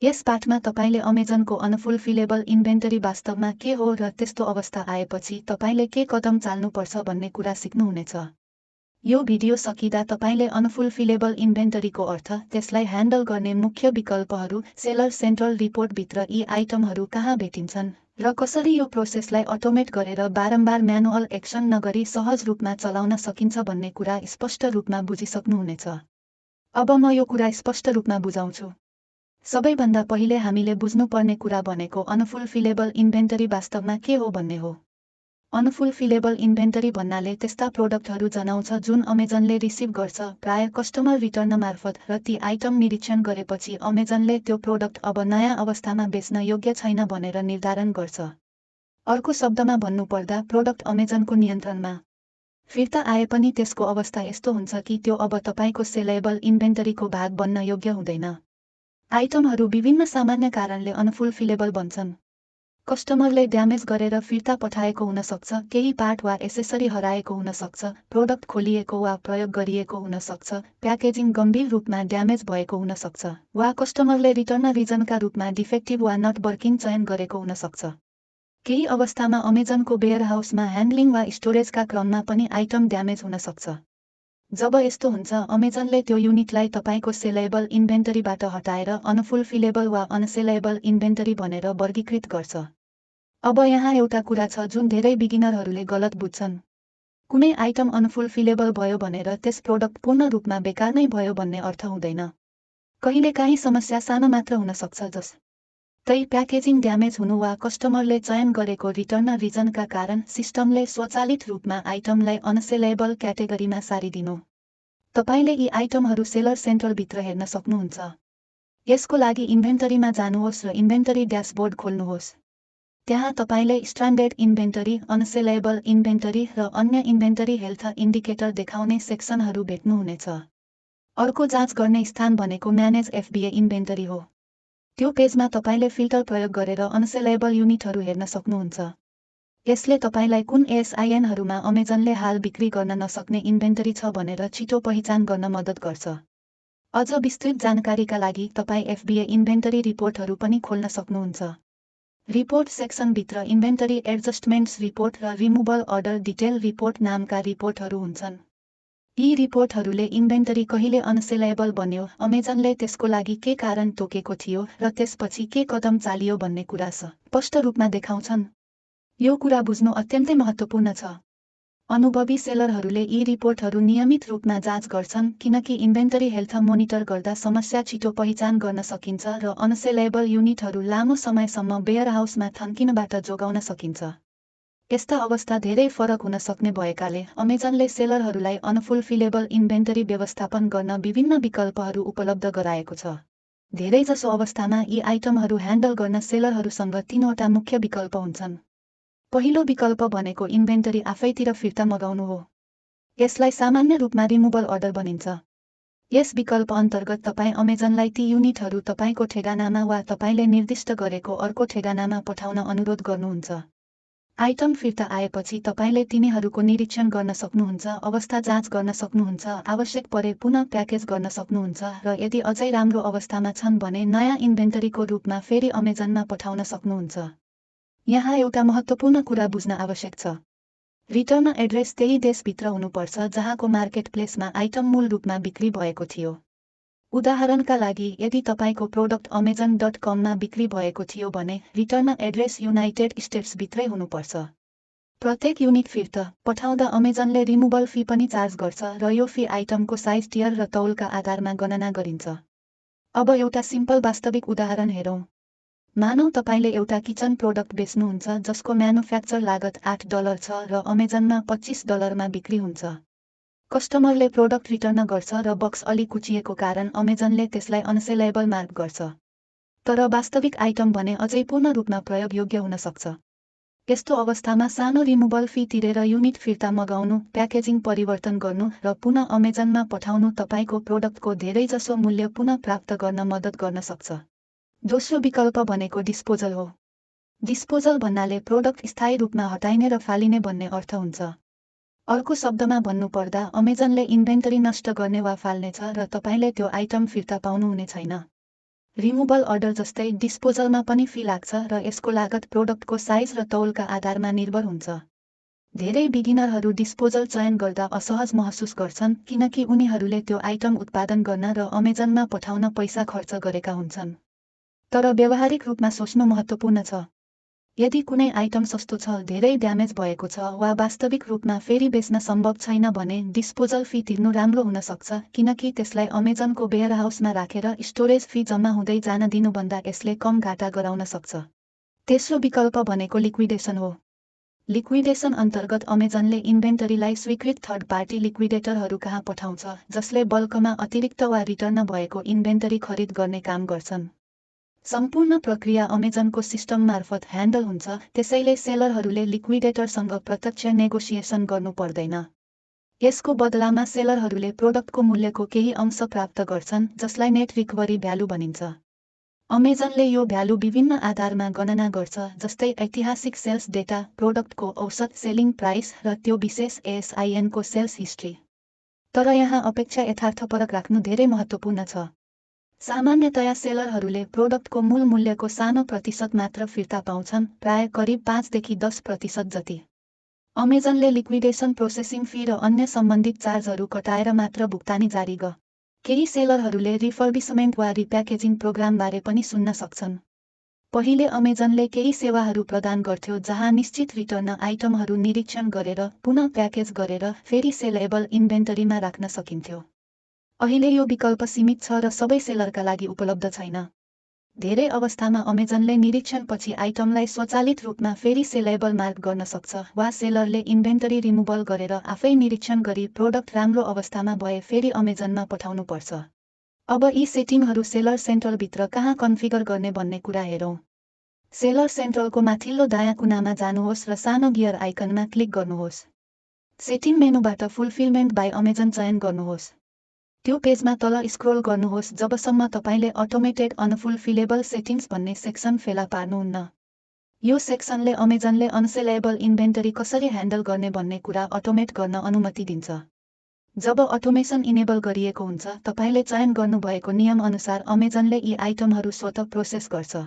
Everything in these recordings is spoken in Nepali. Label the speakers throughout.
Speaker 1: यस पाठमा तपाईले अमेजनको अनफुलफिलेबल इन्भेन्टरी वास्तवमा के हो र त्यस्तो अवस्था आएपछि तपाईले के कदम चाल्नुपर्छ भन्ने कुरा सिक्नुहुनेछ। यो भिडियो सकिँदा तपाईले अनफुलफिलेबल इन्भेन्टरीको अर्थ, त्यसलाई ह्यान्डल गर्ने मुख्य विकल्पहरू, सेलर सेन्ट्रल रिपोर्टभित्र यी आइटमहरू कहाँ भेटिन्छन् र कसरी यो प्रोसेसलाई अटोमेट गरेर बारम्बार म्यानुअल एक्सन नगरी सहज रूपमा चलाउन सकिन्छ भन्ने कुरा स्पष्ट रूपमा बुझिसक्नुहुनेछ। अब म यो कुरा स्पष्ट रूपमा बुझाउँछु। सबैभन्दा पहिले हामीले बुझ्नुपर्ने कुरा भनेको अनफुलफिलेबल इन्भेन्टरी वास्तवमा के हो भन्ने हो। अनफुलफिलेबल इन्भेन्टरी भन्नाले त्यस्ता प्रोडक्टहरू जनाउँछ जुन अमेजनले रिसिभ गर्छ, प्राय कस्टमर रिटर्न मार्फत, र ती आइटम निरीक्षण गरेपछि अमेजनले त्यो प्रोडक्ट अब नयाँ अवस्थामा बेच्न योग्य छैन भनेर निर्धारण गर्छ। अर्को शब्दमा भन्नुपर्दा प्रोडक्ट अमेजनको नियन्त्रणमा फिर्ता आए पनि त्यसको अवस्था यस्तो हुन्छ कि त्यो अब तपाईको सेलेबल इन्भेन्टरीको भाग बन्न योग्य हुँदैन। आइटमहरू विभिन्न सामान्य कारणले अनफुलफिलेबल बन्छन्। कस्टमरले ड्यामेज गरेर फिर्ता पठाएको हुन सक्छ, केही पार्ट वा एसेसरी हराएको हुन सक्छ, प्रोडक्ट खोलिएको वा प्रयोग गरिएको हुन सक्छ, प्याकेजिङ गम्भीर रूपमा ड्यामेज भएको हुन सक्छ, वा कस्टमरले रिटर्न रिजनका रूपमा डिफेक्टिभ वा नट वर्किङ चयन गरेको हुन सक्छ। केही अवस्थामा अमेजनको वेयरहाउसमा ह्यान्डलिङ वा स्टोरेजका क्रममा पनि आइटम ड्यामेज हुन सक्छ। जब यस्तो हुन्छ, अमेजनले त्यो युनिटलाई तपाईको सेलेबल इन्भेन्टरीबाट हटाएर अनफुलफिलेबल वा अनसेलेबल इन्भेन्टरी भनेर वर्गीकृत गर्छ। अब यहाँ एउटा कुरा छ जुन धेरै बिगिनरहरूले गलत बुझ्छन्। कुनै आइटम अनफुलफिलेबल भयो भनेर त्यस प्रोडक्ट पूर्ण रूपमा बेकार नै भयो भन्ने अर्थ हुँदैन। कहिलेकाहीँ समस्या सानो मात्र हुन सक्छ, जस्तै प्याकेजिङ ड्यामेज हुनु वा कस्टमरले चयन गरेको रिटर्न रिजनका कारण सिस्टमले स्वचालित रूपमा आइटमलाई अनसेलेबल क्याटेगोरीमा सारिदिनु। तपाईले यी आइटमहरू सेलर सेन्ट्रलभित्र हेर्न सक्नुहुन्छ। यसको लागि इन्भेन्टरीमा जानुहोस् र इन्भेन्टरी ड्यासबोर्ड खोल्नुहोस्। त्यहाँ तपाईले स्ट्यान्डर्ड इन्भेन्टरी, अनसेलेबल इन्भेन्टरी र अन्य इन्भेन्टरी हेल्थ इन्डिकेटर देखाउने सेक्सनहरू भेट्नुहुनेछ। अर्को जाँच गर्ने स्थान भनेको म्यानेज FBA इन्भेन्टरी हो। त्यो पेजमा तपाईले फिल्टर प्रयोग गरेर अनसेलेबल युनिटहरू हेर्न सक्नुहुन्छ। यसले तपाईलाई कुन ASINहरूमा अमेजनले हाल बिक्री गर्न नसक्ने इन्भेन्टरी छ भनेर छिटो पहिचान गर्न मद्दत गर्छ। अझ विस्तृत जानकारीका लागि तपाई FBA इन्भेन्टरी रिपोर्टहरू पनि खोल्न सक्नुहुन्छ। रिपोर्ट सेक्सनभित्र इन्भेन्टरी एडजस्टमेन्ट्स रिपोर्ट र रिमुभल अर्डर डिटेल रिपोर्ट नामका रिपोर्टहरू हुन्छन्। यी रिपोर्टहरूले इन्भेन्टरी कहिले अनसेलेबल बन्यो, अमेजनले त्यसको लागि के कारण तोकेको थियो र त्यसपछि के कदम चालियो भन्ने कुरा स्पष्ट रूपमा देखाउँछन्। यो कुरा बुझ्नु अत्यन्तै महत्त्वपूर्ण छ। अनुभवी सेलरहरूले यी रिपोर्टहरू नियमित रूपमा जाँच गर्छन् किनकि इन्भेन्टरी हेल्थ मोनिटर गर्दा समस्या छिटो पहिचान गर्न सकिन्छ र अनसेलेबल युनिटहरू लामो समयसम्म वेयरहाउसमा थन्किनबाट जोगाउन सकिन्छ। यस्ता अवस्था धेरै फरक हुन सक्ने भएकाले अमेजनले सेलरहरूलाई अनफुलफिलेबल इन्भेन्टरी व्यवस्थापन गर्न विभिन्न विकल्पहरू उपलब्ध गराएको छ। धेरैजसो अवस्थामा यी आइटमहरू ह्यान्डल गर्न सेलरहरूसँग 3वटा मुख्य विकल्प हुन्छन्। पहिलो विकल्प भनेको इन्भेन्टरी आफैतिर फिर्ता मगाउनु हो। यसलाई सामान्य रूपमा रिमुभल अर्डर भनिन्छ। यस विकल्प अन्तर्गत तपाईँ अमेजनलाई ती युनिटहरू तपाईको ठेगानामा वा तपाईले निर्दिष्ट गरेको अर्को ठेगानामा पठाउन अनुरोध गर्नुहुन्छ। आइटम फिर्ता आएपछि तपाईले तिनीहरूको निरीक्षण गर्न सक्नुहुन्छ, अवस्था जाँच गर्न सक्नुहुन्छ, आवश्यक परे पुनः प्याकेज गर्न सक्नुहुन्छ र यदि अझै राम्रो अवस्थामा छन् भने नयाँ इन्भेन्टरीको रूपमा फेरि अमेजनमा पठाउन सक्नुहुन्छ। यहाँ एउटा महत्त्वपूर्ण कुरा बुझ्न आवश्यक छ। रिटर्न एड्रेस त्यही देशभित्र हुनुपर्छ जहाँको मार्केटप्लेसमा आइटम मूल रूपमा बिक्री भएको थियो। उदाहरणका लागि, यदि तपाईको प्रोडक्ट अमेजन.com मा बिक्री भएको थियो भने रिटर्न एड्रेस युनाइटेड स्टेट्सभित्रै हुनुपर्छ। प्रत्येक युनिट फिर्ता पठाउँदा अमेजनले रिमुभल फी पनि चार्ज गर्छ र यो फी आइटमको साइज, टियर र तौलका आधारमा गणना गरिन्छ। अब एउटा सिम्पल वास्तविक उदाहरण हेरौँ। मानौँ तपाईले एउटा किचन प्रोडक्ट बेच्नुहुन्छ जसको म्यानुफ्याक्चर लागत $8 छ र अमेजनमा $25 मा बिक्री हुन्छ। कस्टमरले प्रोडक्ट रिटर्न गर्छ र बक्स अलि कुचिएको कारण अमेजनले त्यसलाई अनसेलेबल मार्क गर्छ। तर वास्तविक आइटम भने अझै पूर्ण रूपमा प्रयोग योग्य हुन सक्छ। यस्तो अवस्थामा सानो रिमुभल फी तिरेर युनिट फिर्ता मगाउनु, प्याकेजिङ परिवर्तन गर्नु र पुनः अमेजनमा पठाउनु तपाईको प्रोडक्टको धेरैजसो मूल्य पुनः प्राप्त गर्न मद्दत गर्न सक्छ। दोस्रो विकल्प भनेको डिस्पोजल हो। डिस्पोजल भन्नाले प्रोडक्ट स्थायी रूपमा हटाइने र फालिने भन्ने अर्थ हुन्छ। अर्को शब्दमा भन्नुपर्दा अमेजनले इन्भेन्टरी नष्ट गर्ने वा फाल्नेछ र तपाईले त्यो आइटम फिर्ता पाउनुहुने छैन। रिमुभल अर्डर जस्तै डिस्पोजलमा पनि फी लाग्छ र यसको लागत प्रोडक्टको साइज र तौलका आधारमा निर्भर हुन्छ। धेरै बिगिनरहरू डिस्पोजल चयन गर्दा असहज महसुस गर्छन् किनकि उनीहरूले त्यो आइटम उत्पादन गर्न र अमेजनमा पठाउन पैसा खर्च गरेका हुन्छन्। तर व्यावहारिक रूपमा सोच्नु महत्त्वपूर्ण छ। यदि कुनै आइटम सस्तो छ, धेरै ड्यामेज भएको छ वा वास्तविक रूपमा फेरि बेच्न सम्भव छैन भने डिस्पोजल फी तिर्नु राम्रो हुन सक्छ किनकि त्यसलाई अमेजनको वेयरहाउसमा राखेर स्टोरेज फी जम्मा हुँदै जान दिनुभन्दा यसले कम घाटा गराउन सक्छ। तेस्रो विकल्प भनेको लिक्विडेसन हो। लिक्विडेसन अन्तर्गत अमेजनले इन्भेन्टरीलाई स्वीकृत थर्ड पार्टी लिक्विडेटरहरू कहाँ पठाउँछ जसले बल्कमा अतिरिक्त वा रिटर्न भएको इन्भेन्टरी खरिद गर्ने काम गर्छन्। सम्पूर्ण प्रक्रिया अमेजनको सिस्टम मार्फत ह्यान्डल हुन्छ, त्यसैले सेलरहरूले लिक्विडेटरसँग प्रत्यक्ष नेगोसिएसन गर्नु पर्दैन। यसको बदलामा सेलरहरूले प्रोडक्टको मूल्यको केही अंश प्राप्त गर्छन् जसलाई नेट रिकभरी भ्यालु भनिन्छ। अमेजनले यो भ्यालु विभिन्न आधारमा गणना गर्छ जस्तै ऐतिहासिक सेल्स डेटा, प्रोडक्टको औसत सेलिङ प्राइस र त्यो विशेष ASIN-को सेल्स हिस्ट्री। तर यहाँ अपेक्षा यथार्थपरक राख्नु धेरै महत्त्वपूर्ण छ। सामान्यतया सेलरहरूले प्रोडक्टको मूल मूल्यको सानो प्रतिशत मात्र फिर्ता पाउँछन्, प्राय करिब 5 देखि 10% जति। अमेजनले लिक्विडेसन प्रोसेसिङ फी र अन्य सम्बन्धित चार्जहरू कटाएर मात्र भुक्तानी जारी ग। केही सेलरहरूले रिफर्बिसमेन्ट वा रिप्याकेजिङ प्रोग्रामबारे पनि सुन्न सक्छन्। पहिले अमेजनले केही सेवाहरू प्रदान गर्थ्यो जहाँ निश्चित रिटर्न आइटमहरू निरीक्षण गरेर पुनः प्याकेज गरेर फेरि सेलेबल इन्भेन्टरीमा राख्न सकिन्थ्यो। अहिले यो विकल्प सीमित छ र सबै सेलरका लागि उपलब्ध छैन। धेरै अवस्थामा अमेजनले निरीक्षणपछि आइटमलाई स्वचालित रूपमा फेरि सेलेबल मार्क गर्न सक्छ वा सेलरले इन्भेन्टरी रिमुभल गरेर आफै निरीक्षण गरी प्रोडक्ट राम्रो अवस्थामा भए फेरि अमेजनमा पठाउनु पर्छ। अब यी सेटिङहरू सेलर सेन्ट्रलभित्र कहाँ कन्फिगर गर्ने भन्ने कुरा हेरौँ। सेलर सेन्ट्रलको माथिल्लो दायाँ कुनामा जानुहोस् र सानो गियर आइकनमा क्लिक गर्नुहोस्। सेटिङ मेनुबाट फुलफिलमेन्ट बाइ अमेजन चयन गर्नुहोस्। त्यो पेजमा तल स्क्रोल गर्नुहोस् जबसम्म तपाईले अटोमेटेड अनफुलफिलेबल सेटिङ्स भन्ने सेक्सन फेला पार्नुहुन्न। यो सेक्सनले अमेजनले अनसेलेबल इन्भेन्टरी कसरी ह्यान्डल गर्ने भन्ने कुरा अटोमेट गर्न अनुमति दिन्छ। जब अटोमेसन इनेबल गरिएको हुन्छ, तपाईले चयन गर्नुभएको नियम अनुसार अमेजनले यी आइटमहरू स्वतः प्रोसेस गर्छ।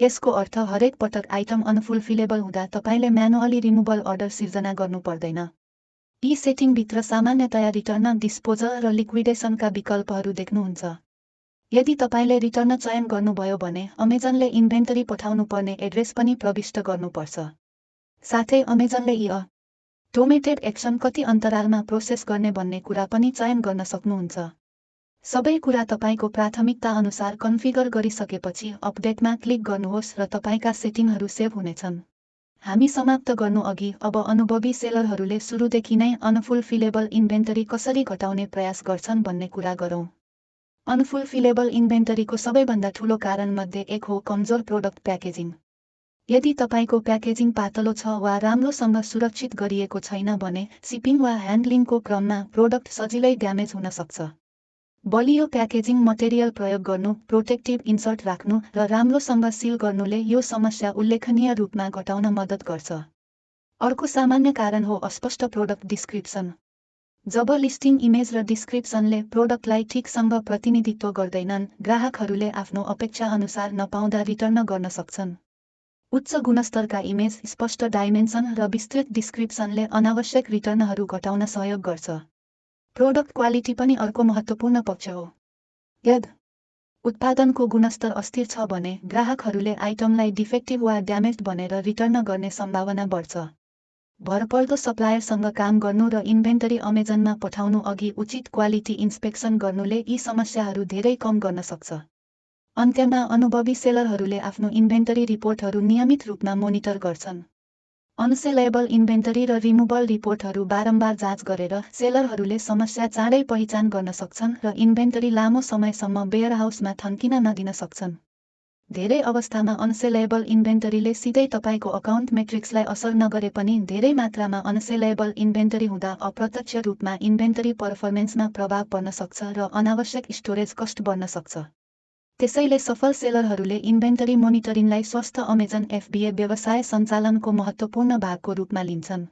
Speaker 1: यसको अर्थ हरेक पटक आइटम अनफुलफिलेबल हुँदा तपाईले म्यानुअली रिमुभल अर्डर सिर्जना गर्नु पर्दैन। यी सेटिङभित्र सामान्यतया रिटर्न, डिस्पोजल र लिक्विडेसनका विकल्पहरू देख्नुहुन्छ। यदि तपाईले रिटर्न चयन गर्नुभयो भने अमेजनले इन्भेन्टरी पठाउनु पर्ने एड्रेस पनि प्रविष्ट गर्नुपर्छ। साथै अमेजनले यी अटोमेटेड एक्सन कति अन्तरालमा प्रोसेस गर्ने भन्ने कुरा पनि चयन गर्न सक्नुहुन्छ। सबै कुरा तपाईको प्राथमिकता अनुसार कन्फिगर गरिसकेपछि अपडेटमा क्लिक गर्नुहोस् र तपाईका सेटिङहरू सेभ हुनेछन्। हामी समाप्त गर्नु अघि अब अनुभवी सेलरहरूले सुरुदेखि नै अनफुलफिलेबल इन्भेन्टरी कसरी घटाउने प्रयास गर्छन् भन्ने कुरा गरौँ। अनफुलफिलेबल इन्भेन्टरीको सबैभन्दा ठूलो कारणमध्ये एक हो कमजोर प्रोडक्ट प्याकेजिङ। यदि तपाईको प्याकेजिङ पातलो छ वा राम्रोसँग सुरक्षित गरिएको छैन भने सिपिङ वा ह्यान्डलिङको क्रममा प्रोडक्ट सजिलै ड्यामेज हुन सक्छ। बलियो प्याकेजिङ मटेरियल प्रयोग गर्नु, प्रोटेक्टिभ इन्सर्ट राख्नु र राम्रोसँग सिल गर्नुले यो समस्या उल्लेखनीय रूपमा घटाउन मद्दत गर्छ। अर्को सामान्य कारण हो अस्पष्ट प्रोडक्ट डिस्क्रिप्सन। जब लिस्टिङ इमेज र डिस्क्रिप्सनले प्रोडक्टलाई ठिकसँग प्रतिनिधित्व गर्दैनन्, ग्राहकहरूले आफ्नो अपेक्षा अनुसार नपाउँदा रिटर्न गर्न सक्छन्। उच्च गुणस्तरका इमेज, स्पष्ट डाइमेन्सन र विस्तृत डिस्क्रिप्सनले अनावश्यक रिटर्नहरू घटाउन सहयोग गर्छ। प्रोडक्ट क्वालिटी पनि अर्को महत्त्वपूर्ण पक्ष हो। यदि उत्पादनको गुणस्तर अस्थिर छ भने ग्राहकहरूले आइटमलाई डिफेक्टिभ वा ड्यामेज्ड भनेर रिटर्न गर्ने सम्भावना बढ्छ। भरपर्दो सप्लायरसँग काम गर्नु र इन्भेन्टरी अमेजनमा पठाउनु अघि उचित क्वालिटी इन्स्पेक्सन गर्नुले यी समस्याहरू धेरै कम गर्न सक्छ। अन्त्यमा अनुभवी सेलरहरूले आफ्नो इन्भेन्टरी रिपोर्टहरू नियमित रूपमा मोनिटर गर्छन्। अनसेलेबल इन्भेन्टरी र रिमुभल रिपोर्टहरू बारम्बार जाँच गरेर सेलरहरूले समस्या चाँडै पहिचान गर्न सक्छन् र इन्भेन्टरी लामो समयसम्म वेयरहाउसमा थन्किन नदिन सक्छन्। धेरै अवस्थामा अनसेलेबल इन्भेन्टरीले सिधै तपाईको अकाउन्ट मेट्रिक्सलाई असर नगरे पनि धेरै मात्रामा अनसेलेबल इन्भेन्टरी हुँदा अप्रत्यक्ष रूपमा इन्भेन्टरी पर्फर्मेन्समा प्रभाव पर्न सक्छ र अनावश्यक स्टोरेज कस्ट बढ्न सक्छ। त्यसैले सफल सेलरहरूले इन्भेन्टरी मोनिटरिङलाई स्वस्थ अमेजन FBA व्यवसाय सञ्चालनको महत्त्वपूर्ण भागको रूपमा लिन्छन्।